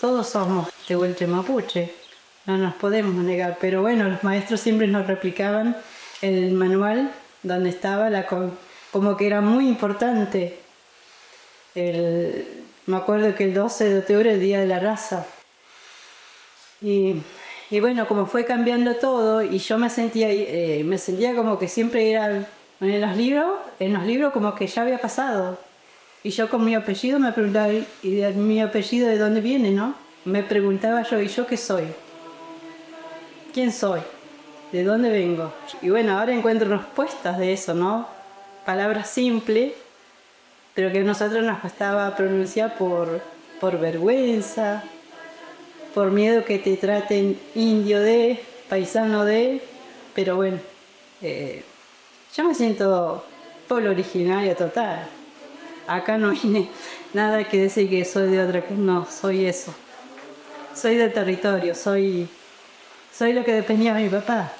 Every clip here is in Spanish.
todos somos tehuelche mapuche, no nos podemos negar, pero bueno, los maestros siempre nos replicaban el manual donde estaba como que era muy importante. Me acuerdo que el 12 de octubre, el Día de la Raza. Y bueno, como fue cambiando todo, y yo me sentía como que siempre era en los libros como que ya había pasado. Y yo con mi apellido me preguntaba, ¿y de mi apellido de dónde viene, no? Me preguntaba yo, ¿y yo qué soy? ¿Quién soy? ¿De dónde vengo? Y bueno, ahora encuentro respuestas de eso, ¿no? Palabras simples, pero que a nosotros nos costaba pronunciar por vergüenza, por miedo que te traten indio de, paisano de, pero bueno, yo me siento pueblo originario total. Acá no hay nada que decir que soy de otra cosa, no, soy eso. Soy del territorio, soy lo que dependía de mi papá,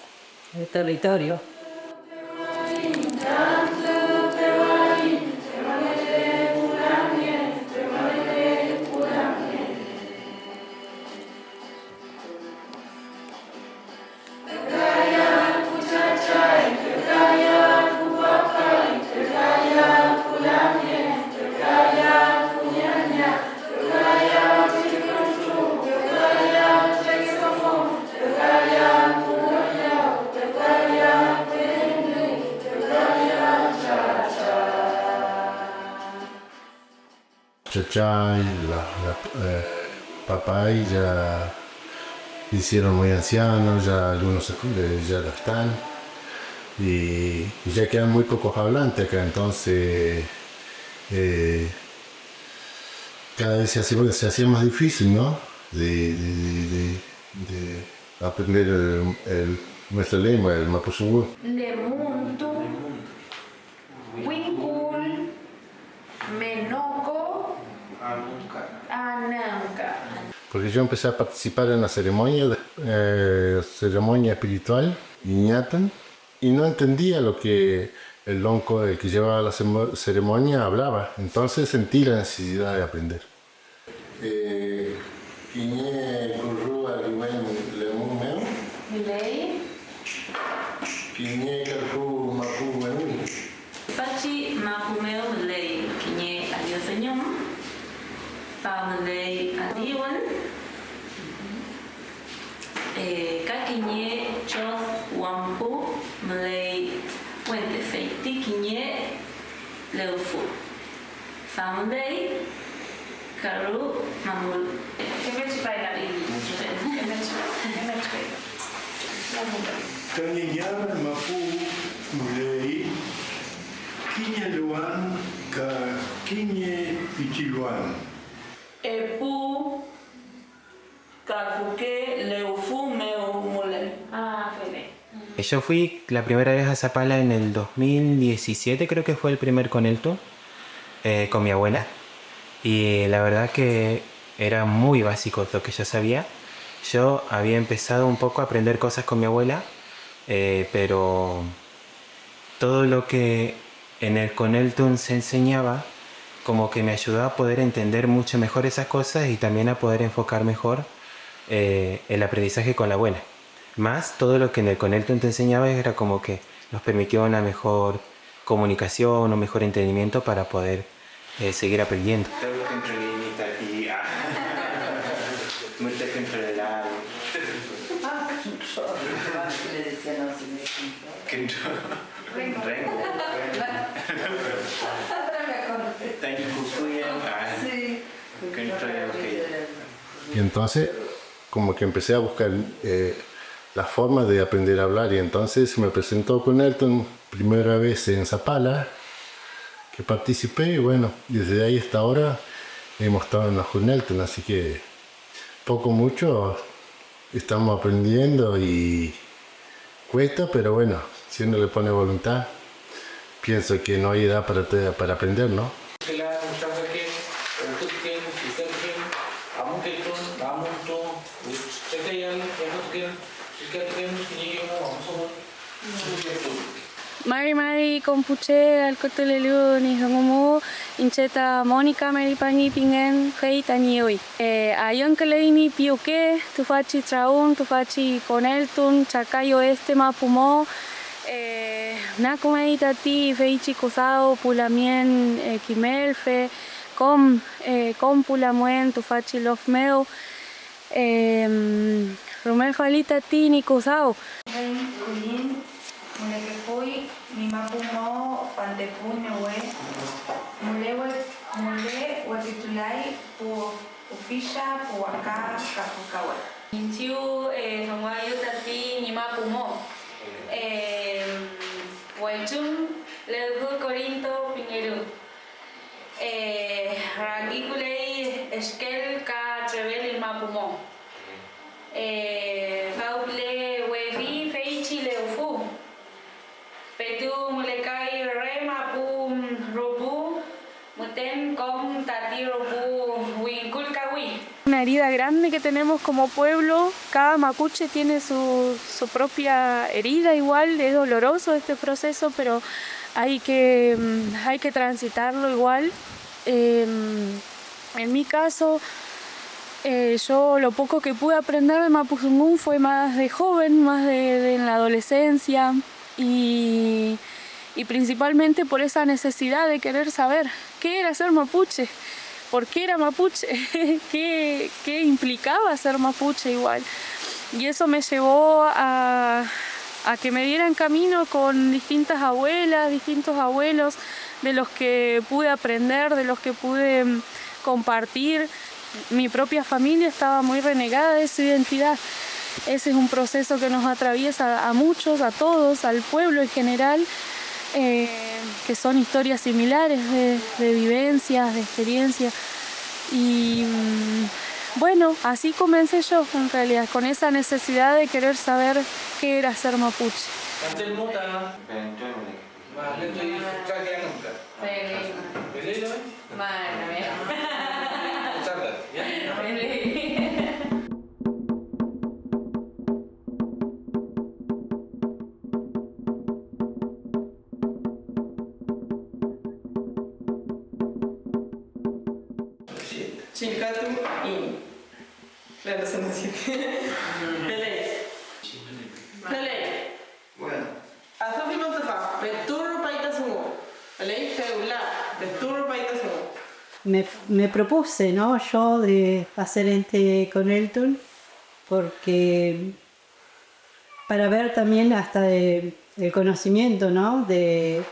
del territorio. Chachay, papay ya se hicieron muy ancianos, ya algunos ya no están y ya quedan muy pocos hablantes acá, entonces cada vez se hacía más difícil, ¿no? De aprender nuestra lengua, el mapuzungún. Lemuntu, Winkul, Menoco, Ananca. Porque yo empecé a participar en la ceremonia espiritual, Iñatan, y no entendía lo que el lonco, el que llevaba la ceremonia, hablaba. Entonces sentí la necesidad de aprender. Fachi Mahumeo Malay, Kiñe Alioseñom, Famalay Adiwan, Kakiñe Choth Wampu, Malay Wente Feiti, Kiñe Leufu, Famalay Karu Mamul. Kaniyar Mapu Mulei, Kiñe Luan, Kiñe Pichiluan. Epu Kafuke Leufu Meu Mule. Ah, Fede. Yo fui la primera vez a Zapala en el 2017, creo que fue el primer Conelto, con mi abuela. Y la verdad que era muy básico lo que yo sabía. Yo había empezado un poco a aprender cosas con mi abuela, pero todo lo que en el Coneltun se enseñaba como que me ayudó a poder entender mucho mejor esas cosas y también a poder enfocar mejor el aprendizaje con la abuela. Más todo lo que en el Coneltun te enseñaba era como que nos permitió una mejor comunicación, un mejor entendimiento para poder seguir aprendiendo. Y entonces como que empecé a buscar la forma de aprender a hablar y entonces me presentó con Elton primera vez en Zapala que participé y bueno, desde ahí hasta ahora hemos estado en la Junelton, así que poco mucho estamos aprendiendo y cuesta, pero bueno, si uno le pone voluntad, pienso que no hay edad para aprender, ¿no? Mari Mari Kompuche Alkotolelu ni Hongomo Incheta Mónica Meripani Pingen Hei Tanioi. Ayon Kaleini Piuque, Tufachi Traun, Tufachi Coneltun, Chacayo Este Mapumo, Nakumei Tati, Feichi Cusao, Pulamien Kimelfe, Com Pulamuen, Tufachi Lofmeu, Rumel Falita Tini Cusao. Mule que fui, mi mapumo, fantepun, mule, huetitulai, ufisha, puacá, capucawa. Inchiu, Songayo Tati, Nima Pumo. Huaychum, Leuhu Corinto, Piñeru. Rangiculei, Esquel, Ka, Trevel, Nima Pumo. Fauble, Wevi, Feichi, Leufu. Petu mulekai rema pum robu muten com tati robu winkulkawi. Una herida grande que tenemos como pueblo. Cada mapuche tiene su propia herida, igual es doloroso este proceso, pero hay que transitarlo igual. En mi caso, yo lo poco que pude aprender de Mapuzungún fue más de joven, más de en la adolescencia. Y principalmente por esa necesidad de querer saber qué era ser mapuche, por qué era mapuche, qué implicaba ser mapuche igual. Y eso me llevó a que me dieran camino con distintas abuelas, distintos abuelos, de los que pude aprender, de los que pude compartir. Mi propia familia estaba muy renegada de su identidad. Ese es un proceso que nos atraviesa a muchos, a todos, al pueblo en general, que son historias similares de vivencias, de experiencias. Y bueno, así comencé yo en realidad, con esa necesidad de querer saber qué era ser mapuche. Chilcatu y la razón 7. Belé. Belé. Bueno. Asofi no te fa. Beturro paita sumo. Belé feula. Beturro paita sumo. Me propuse, ¿no? Yo de hacer con Elton, porque para ver también hasta el conocimiento, ¿no? De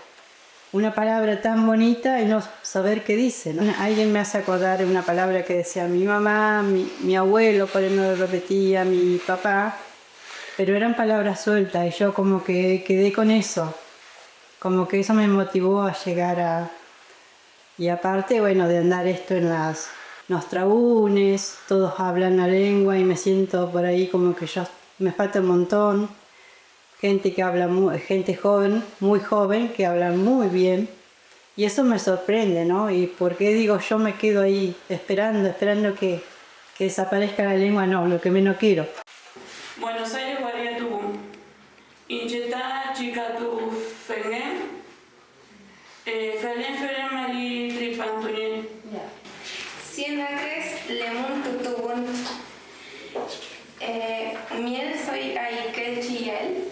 una palabra tan bonita y no saber qué dice, ¿no? Alguien me hace acordar de una palabra que decía mi mamá, mi abuelo, por ahí me lo repetía, mi papá, pero eran palabras sueltas y yo como que quedé con eso, como que eso me motivó a llegar a... Y aparte, bueno, de andar esto en los trabunes, todos hablan la lengua y me siento por ahí como que me falta un montón. Gente que habla, gente joven, muy joven, que habla muy bien. Y eso me sorprende, ¿no? Y porque digo, yo me quedo ahí esperando que desaparezca la lengua, no, lo que menos quiero. Buenos Aires, Guariatu. Incheta, Chicatu, Fengen. Felen, Mali, Tripantuñen. Sienacres, Lemun, Tutubun. Miel, soy Aikel, Chiel.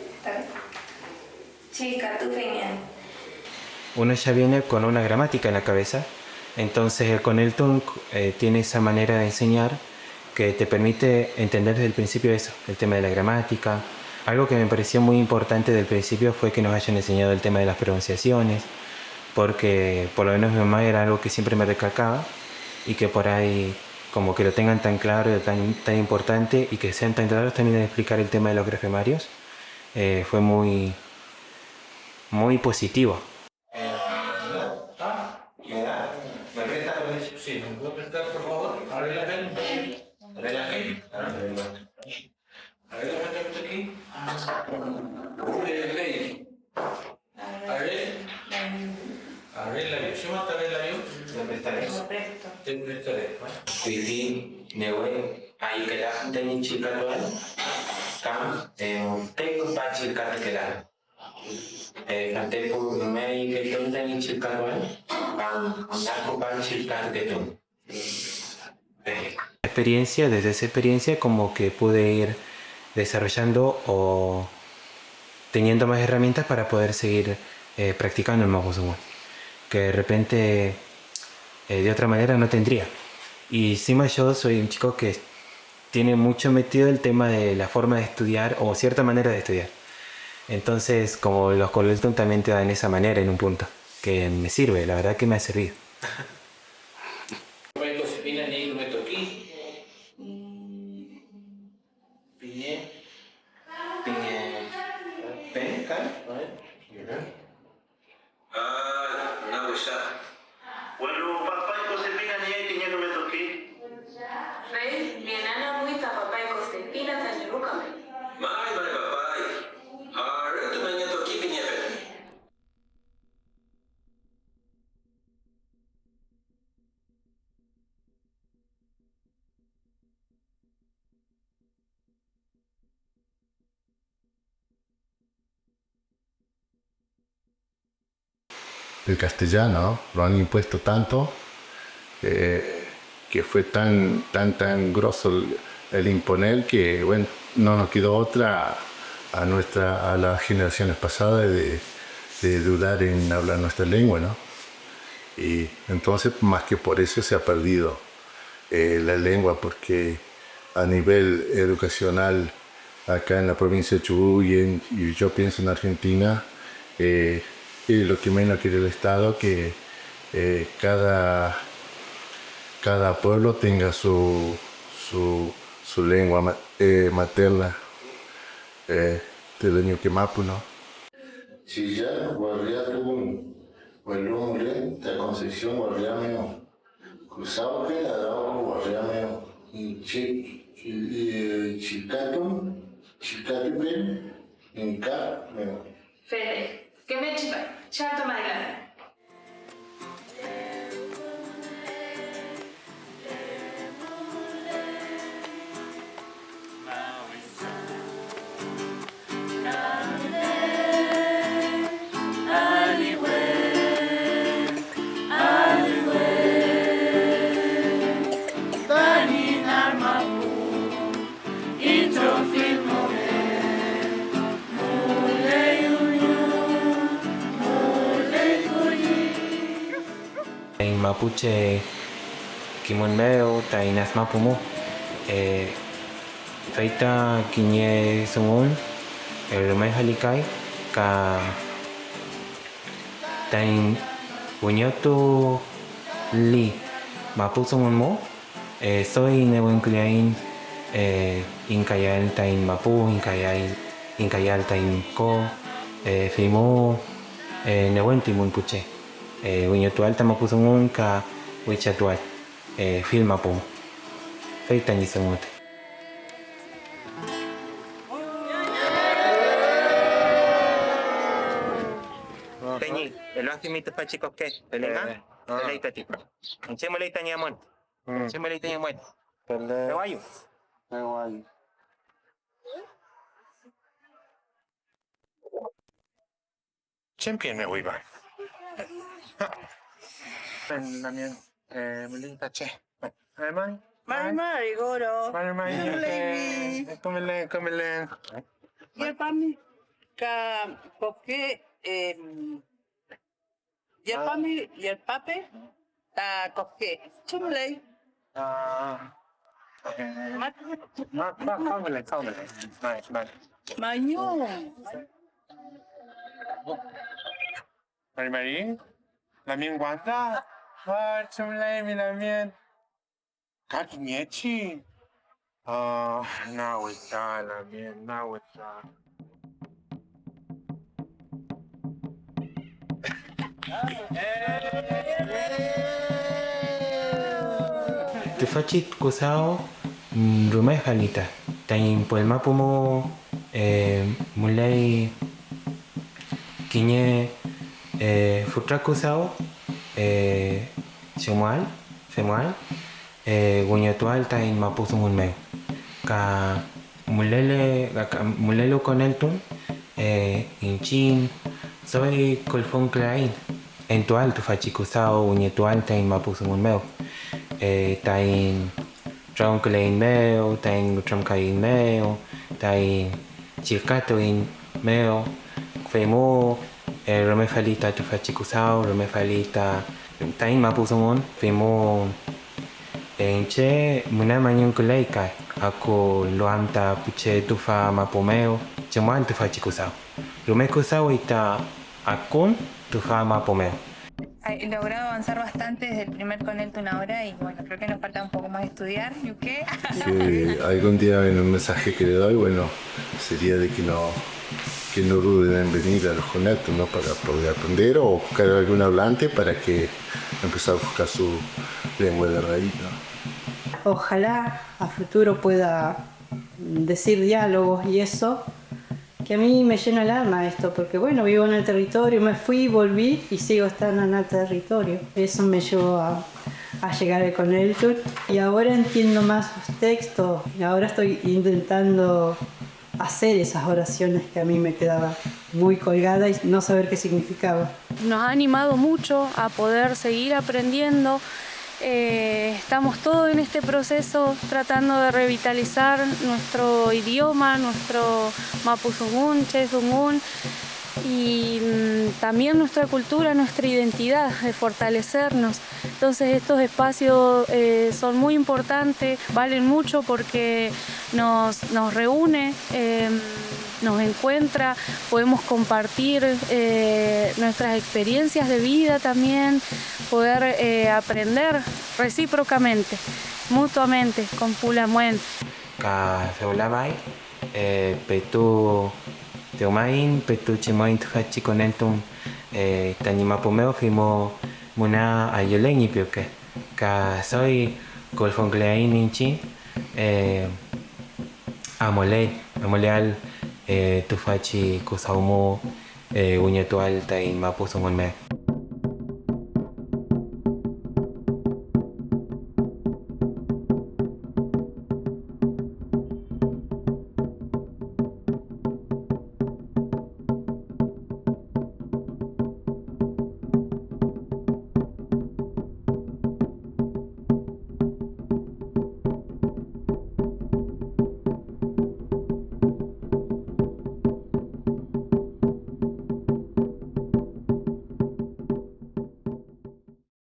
Chica, tú genial. Uno ya viene con una gramática en la cabeza, entonces el Conelton tiene esa manera de enseñar que te permite entender desde el principio eso, el tema de la gramática. Algo que me pareció muy importante del principio fue que nos hayan enseñado el tema de las pronunciaciones, porque por lo menos mi mamá era algo que siempre me recalcaba y que por ahí como que lo tengan tan claro, tan importante y que sean tan claros también en explicar el tema de los grafemarios. Fue muy positivo. Sí, ¿me puedo prestar, por favor? Arréglame. Aquí. Ley. Arréglame. ¿Se llama arréglame? Lo presto. Te prestaré. Titi, Neue, ahí que la tenía chica luego. Tengo para chica que la. Nanti pun mai kita ni chikan wan, Desde esa experiencia como que pude ir desarrollando o teniendo más herramientas para poder seguir practicando el Mapu Sungun, que de repente de otra manera no tendría. Y encima yo soy un chico que tiene mucho metido el tema de la forma de estudiar o cierta manera de estudiar. Entonces, como los Colelton también te dan esa manera en un punto, que me sirve, la verdad que me ha servido. El castellano lo han impuesto tanto que fue tan grosso el imponer que bueno, no nos quedó otra a las generaciones pasadas de dudar en hablar nuestra lengua, ¿no? Y entonces más que por eso se ha perdido la lengua, porque a nivel educacional acá en la provincia de Chubut y yo pienso en Argentina, y lo que menos quiere el Estado que cada pueblo tenga su lengua materna del año que mapu, ¿no? Si ya guardia un hombre de Concepción guardiameo, cruzado que la daba guardiameo, y chicatum, en ca, Fede, ¿qué me chipa? Chato Magdalena. En mapuche kimonmeo ta inas mapumu feita kiñe sungun el rumay halikai ka tain punyotu li mapu sungun mo soy nebuen kliain inkayal tain mapu inkayal tain ko fimo nebuen timun puche Wiñotual tamapusungun ka wichatual filma po feita ni sangote Teñi el akimita pachiko ke pelenga leita tipo enchemo leita nyamon enchemo leita nyamon pewayu Champion me wiba. También Melita che. Mari, Goro. Cómele. Y el pami, porque y el pami y el pape, coque. Chumley. Cómele. Vale. Maño. Mari, la mien guanta. Chumle, mi la mien. Kakiñechi. No está la mien, no está. te fachit kusao rumay halita tain poema pumo mulai kiñe futra kusao femual guñotual tain mapusungun me ka mulelo con elton inchin soy colfon clain en tual tu fachi kusao unye tual tain mapusungun meu. Tain tronkulein meu, tain tromkain meu, tain chirkatoin meu. Femo rome falita tu fachi kusao, rome falita tain mapusungun. Femo enche muna manyung kulay kai. Ako luamta puche tufa mapomeo, chemuan tufa chikusao. Rume kusao ita akun tufa mapomeo. He logrado avanzar bastante desde el primer Coneltun ahora y bueno, creo que nos falta un poco más de estudiar. ¿Y qué? Que algún día en un mensaje que le doy, bueno, sería de que no duden en venir a los Coneltun, ¿no? Para poder aprender o buscar algún hablante para que empezar a buscar su lengua de raíz, ¿no? Ojalá a futuro pueda decir diálogos y eso, que a mí me llena el alma esto, porque bueno, vivo en el territorio, me fui, volví y sigo estando en el territorio. Eso me llevó a llegar al Coneltun y ahora entiendo más los textos y ahora estoy intentando hacer esas oraciones que a mí me quedaba muy colgada y no saber qué significaba. Nos ha animado mucho a poder seguir aprendiendo. Estamos todos en este proceso tratando de revitalizar nuestro idioma, nuestro mapuzungún, chezungún y también nuestra cultura, nuestra identidad, de fortalecernos. Entonces estos espacios son muy importantes, valen mucho porque nos reúne, nos encuentra, podemos compartir nuestras experiencias de vida también, poder aprender recíprocamente, mutuamente, con Pulamuen. Ka Feulabay, Petu Teumain, Petu Chimoin Tfachi Coneltun, Tanimapomeo Fimo Muna Ayoleñi Pioque, Ka soy Golfongleain Inchin, Amoleal, Tufachi Kusaumo, Uñetual, Tain Mapusungun Me.